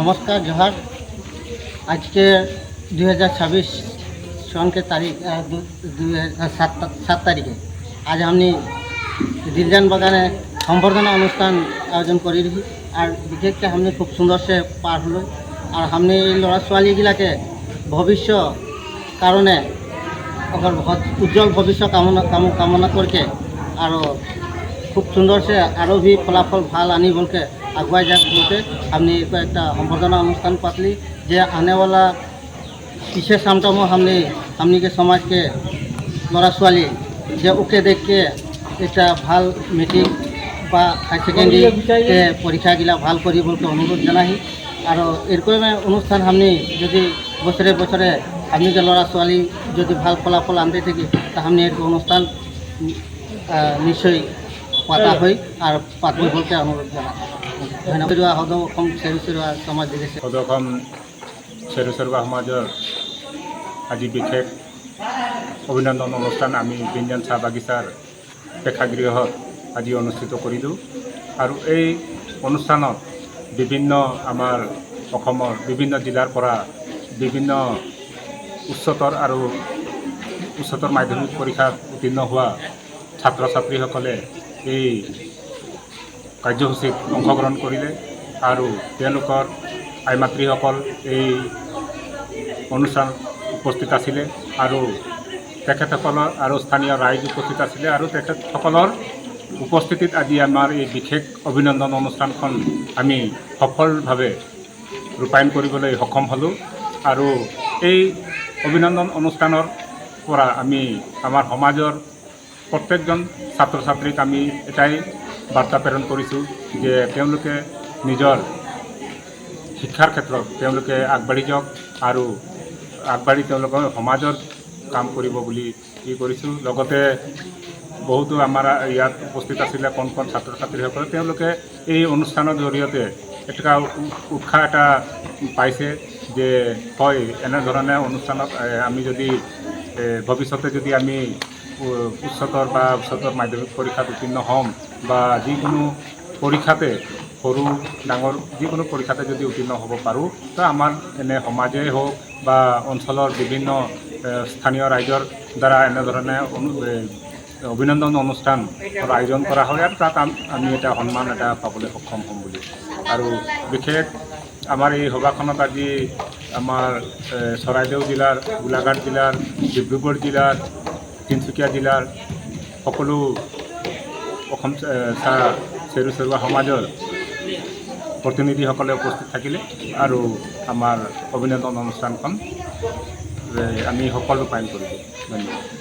नमस्कार जोहार। आज के 2026 सन के तारीख 7 तारीखे आज हमने दिलजान बागाने सम्बर्धना अनुष्ठान आयोजन करी रही और विशेषकर हमने खूब सुंदर से पार हलो और हमने लड़ा छालीगिला के भविष्य कारणे अगर बहुत उज्जवल भविष्य कामना करके और खूब सुंदर से और भी फलाफल भल आनी बोल के अगुआ जाक बोलते हमने एक सम्बर्धना अनुष्ठान पातली जे आने वाला पीछे सामटा में हमने के समाज के लड़ा छाली जे ओके देख के एक भल मेट्रिक बा हाई सेकेंडरी के परीक्षा गिला भल करी बोल के अनुरोध जानाही और एरकम अनुष्ठान हमने जदि बछरे बछरे हमने के लड़ा छाली जदि भल फलाफल आनते थी तो हमने एक अनुष्ठान निश्चय पाता हुई और पातब बोल के अनुरोध जाना सदम सेरु सेरुआ समाज सदम सेरु सेरुआ समाजर आज विशेष अभिनंदन अनुष्ठान आम दिलजान चाह बागिचार प्रेक्षागृह आज अनुष्ठित करूँ और ये अनुष्ठान विभिन्न आमार विभिन्न जिलार परा विभिन्न उच्चतर और उच्चतर माध्यमिक परीक्षा उत्तीर्ण हुआ छात्र छात्री सकले कार्यसूचीत अंशग्रहण करिले और आई मातृসকল এই অনুষ্ঠান उपस्थित आছিলে और তেখেতসকলৰ और स्थानीय राइज उपस्थित आছিলে और তেখেতসকলৰ उपस्थितित आज आमार এই विशेष अभिनंदन अनुष्ठानখন आमी सफलभावे रूपायन কৰিবলৈ सक्षम हलो और এই अभिनंदन अनुष्ठाনৰ পৰা आमी आमार समाजर प्रत्येकजन छात्र छात्रीक आमी एटाई बार्ता प्रेरण करिছোঁ जे তেওঁলোকে নিজৰ শিক্ষাৰ ক্ষেত্ৰত তেওঁলোকে আগবাঢ়ি যাওক আৰু আগবাঢ়ি তেওঁলোকৰ সমাজৰ কাম কৰিব বুলি কৰিছোঁ। লগতে বহুতো আমাৰ ইয়াত উপস্থিত আছিলে কণ ছাত্ৰ ছাত্ৰীসকলে তেওঁলোকে এই অনুষ্ঠানৰ জৰিয়তে এটা উৎসাহ এটা পাইছে যে হয় এনেধৰণে অনুষ্ঠানত আমি যদি ভৱিষ্যতে যদি আমি উচ্চতৰ বা উচ্চতৰ মাধ্যমিক পৰীক্ষাত উত্তীৰ্ণ হ'ম বা যিকোনো পৰীক্ষাতে সৰু ডাঙৰ যিকোনো পৰীক্ষাতে যদি উত্তীৰ্ণ হ'ব পাৰোঁ তো আমাৰ এনে সমাজেই হওক বা অঞ্চলৰ বিভিন্ন স্থানীয় ৰাইজৰ দ্বাৰা এনেধৰণে অভিনন্দন অনুষ্ঠান আয়োজন কৰা হয় আৰু তাত আমি এটা সন্মান এটা পাবলৈ সক্ষম হ'ম বুলি আৰু বিশেষ আমাৰ এই সভাখনত আজি আমাৰ চৰাইদেউ জিলাৰ গোলাঘাট জিলাৰ ডিব্ৰুগড় জিলাৰ তিনিচুকীয়া জিলাৰ সকলো অসম চেৰু চেৰুৱা সমাজৰ প্ৰতিনিধিসকলে উপস্থিত থাকিলে আৰু আমাৰ অভিনন্দন অনুষ্ঠানখন আমি সফল ৰূপায়ণ কৰিলোঁ। ধন্যবাদ।